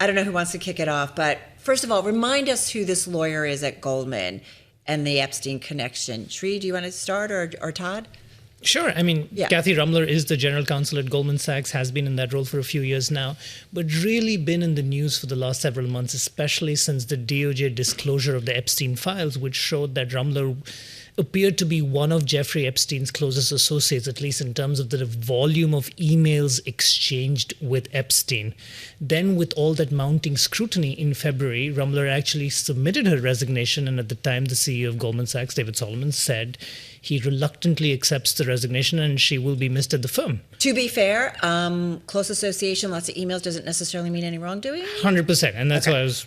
I don't know who wants to kick it off, but first of all, remind us who this lawyer is at Goldman and the Epstein connection. Sri, do you want to start, or Todd? Sure. I mean, Yeah. Kathy Rumler is the general counsel at Goldman Sachs, has been in that role for a few years now, but really been in the news for the last several months, especially since the DOJ disclosure of the Epstein files, which showed that Rumler appeared to be one of Jeffrey Epstein's closest associates, at least in terms of the volume of emails exchanged with Epstein. Then, with all that mounting scrutiny in February, Rumler actually submitted her resignation, and at the time, the CEO of Goldman Sachs, David Solomon, said he reluctantly accepts the resignation and she will be missed at the firm. To be fair, close association, lots of emails doesn't necessarily mean any wrongdoing. 100%. And that's Okay. why I was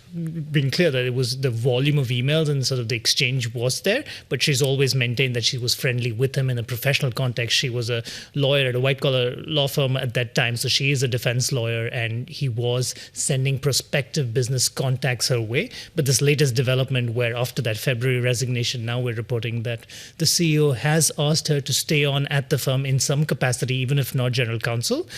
being clear that it was the volume of emails and sort of the exchange was there. But she's always maintained that she was friendly with him in a professional context. She was a lawyer at a white collar law firm at that time. So she is a defense lawyer, and he was sending prospective business contacts her way. But this latest development, where after that February resignation, now we're reporting that the CEO has asked her to stay on at the firm in some capacity, even if not general counsel,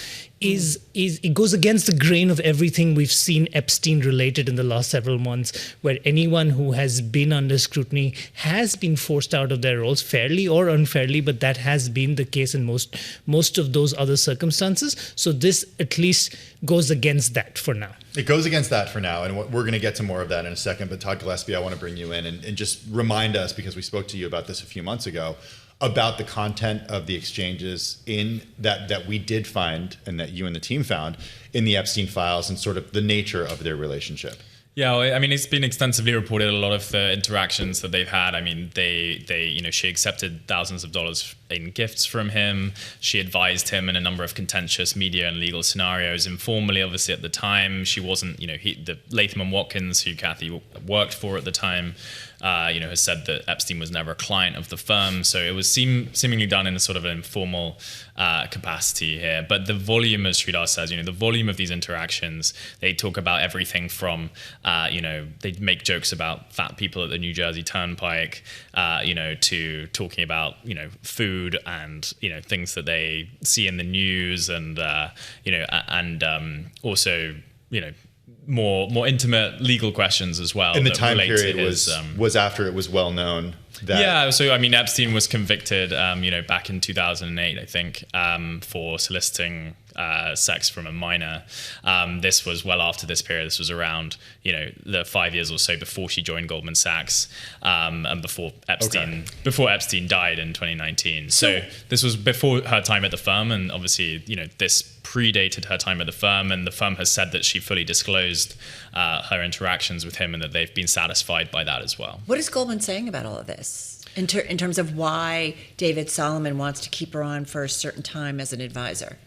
is it goes against the grain of everything we've seen Epstein related in the last several months, where anyone who has been under scrutiny has been forced out of their roles, fairly or unfairly, but that has been the case in most of those other circumstances. So this at least goes against that for now. It goes against that for now, and we're going to get to more of that in a second. But Todd Gillespie, I want to bring you in and just remind us, because we spoke to you about this a few months ago, about the content of the exchanges in that we did find and that you and the team found in the Epstein files, and sort of the nature of their relationship. Yeah, well, I mean, it's been extensively reported, a lot of the interactions that they've had. I mean, she accepted thousands of dollars in gifts from him. She advised him in a number of contentious media and legal scenarios, informally, obviously, at the time. She wasn't, the Latham and Watkins, who Kathy worked for at the time, has said that Epstein was never a client of the firm. So it was seemingly done in a sort of an informal capacity here. But the volume, as Sridhar says, the volume of these interactions, they talk about everything from, they make jokes about fat people at the New Jersey Turnpike, to talking about, food and, things that they see in the news, and, also, more intimate legal questions as well. And the time period was after it was well known that... Yeah, so I mean, Epstein was convicted, back in 2008, I think, for soliciting sex from a minor. This was well after this period. This was around, the 5 years or so before she joined Goldman Sachs, and before Epstein died in 2019. So this was before her time at the firm, and obviously, this predated her time at the firm, and the firm has said that she fully disclosed her interactions with him, and that they've been satisfied by that as well. What is Goldman saying about all of this in terms of why David Solomon wants to keep her on for a certain time as an advisor?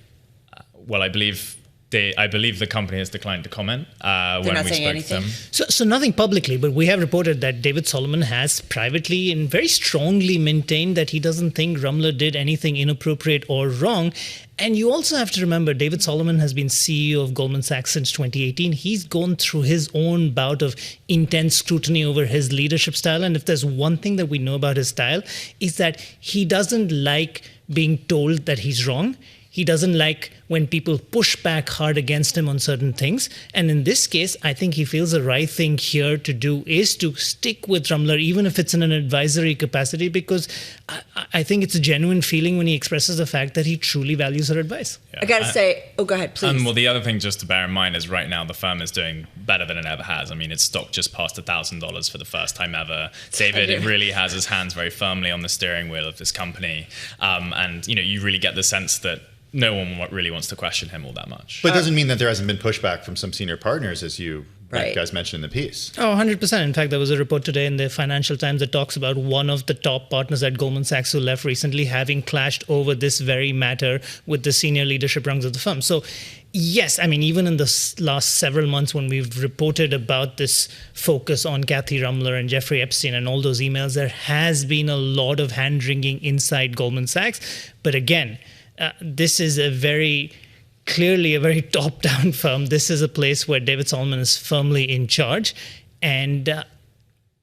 Well, I believe the company has declined to comment when we spoke to them. So nothing publicly, but we have reported that David Solomon has privately and very strongly maintained that he doesn't think Rumler did anything inappropriate or wrong. And you also have to remember, David Solomon has been CEO of Goldman Sachs since 2018. He's gone through his own bout of intense scrutiny over his leadership style. And if there's one thing that we know about his style, is that he doesn't like being told that he's wrong. He doesn't like when people push back hard against him on certain things. And in this case, I think he feels the right thing here to do is to stick with Rumler, even if it's in an advisory capacity, because I think it's a genuine feeling when he expresses the fact that he truly values her advice. Yeah. I got to say, go ahead, please. And well, the other thing just to bear in mind is right now the firm is doing better than it ever has. I mean, its stock just passed $1,000 for the first time ever. David really has his hands very firmly on the steering wheel of this company. And, you really get the sense that no one really wants to question him all that much. But it doesn't mean that there hasn't been pushback from some senior partners, as you guys mentioned in the piece. Oh, 100%. In fact, there was a report today in the Financial Times that talks about one of the top partners at Goldman Sachs who left recently having clashed over this very matter with the senior leadership rungs of the firm. So yes, I mean, even in the last several months when we've reported about this focus on Kathy Rumler and Jeffrey Epstein and all those emails, there has been a lot of hand-wringing inside Goldman Sachs. But again, this is clearly a very top-down firm. This is a place where David Solomon is firmly in charge. And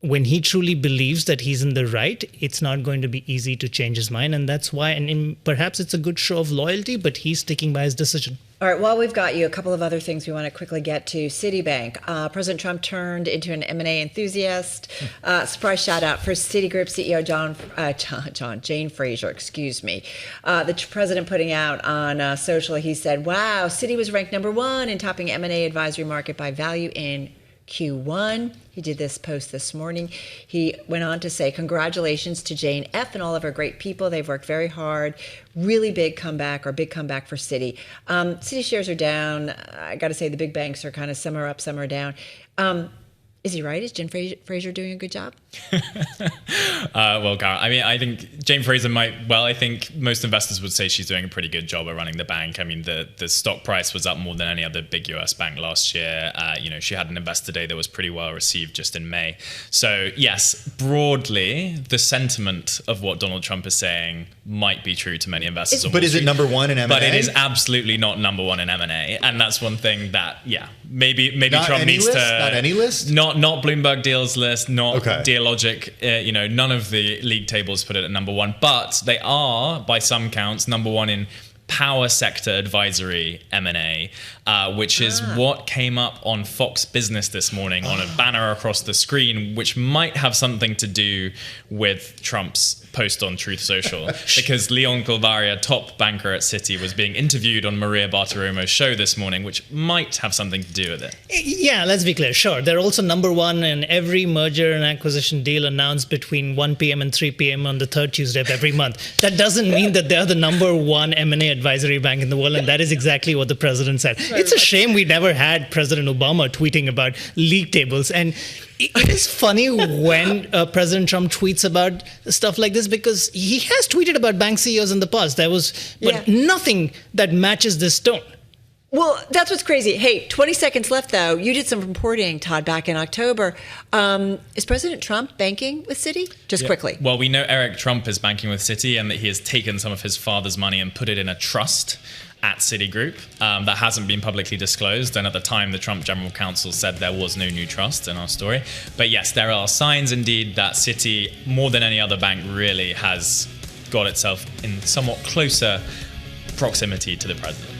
when he truly believes that he's in the right, it's not going to be easy to change his mind. And that's why, and perhaps it's a good show of loyalty, but he's sticking by his decision. All right, while we've got you, a couple of other things we want to quickly get to. Citibank. President Trump turned into an M&A enthusiast. Surprise shout out for Citigroup CEO Jane Fraser, excuse me. The president putting out on social, he said, wow, Citi was ranked #1 in topping M&A advisory market by value in Q1. He did this post this morning. He went on to say, congratulations to Jane F. and all of our great people. They've worked very hard. Really big comeback for Citi. Citi shares are down. I got to say the big banks are kind of some are up, some are down. Is he right? Is Jane Fraser doing a good job? Well, Karen, I mean, I think Jane Fraser I think most investors would say she's doing a pretty good job of running the bank. I mean, the stock price was up more than any other big US bank last year. She had an investor day that was pretty well received just in May. So yes, broadly, the sentiment of what Donald Trump is saying might be true to many investors. But is it #1 in M&A? But it is absolutely not #1 in M&A. And that's one thing that, maybe Not Trump any needs list? to... Not any list? Not Bloomberg deals list, not Okay. Dealogic. None of the league tables put it at #1, but they are, by some counts, #1 in power sector advisory M&A, which is what came up on Fox Business this morning on a banner across the screen, which might have something to do with Trump's post on Truth Social, because Leon Galvaria, top banker at Citi, was being interviewed on Maria Bartiromo's show this morning, which might have something to do with it. Yeah, let's be clear. Sure, they're also #1 in every merger and acquisition deal announced between 1 p.m. and 3 p.m. on the third Tuesday of every month. That doesn't mean that they're the #1 M&A advisory bank in the world, and that is exactly what the president said. It's a shame we never had President Obama tweeting about league tables. And it is funny when President Trump tweets about stuff like this, because he has tweeted about bank CEOs in the past. But nothing that matches this tone. Well, that's what's crazy. Hey, 20 seconds left, though. You did some reporting, Todd, back in October. Is President Trump banking with Citi? Just quickly. Well, we know Eric Trump is banking with Citi and that he has taken some of his father's money and put it in a trust at Citigroup. That hasn't been publicly disclosed. And at the time, the Trump general counsel said there was no new trust in our story. But yes, there are signs indeed that Citi, more than any other bank, really has got itself in somewhat closer proximity to the president.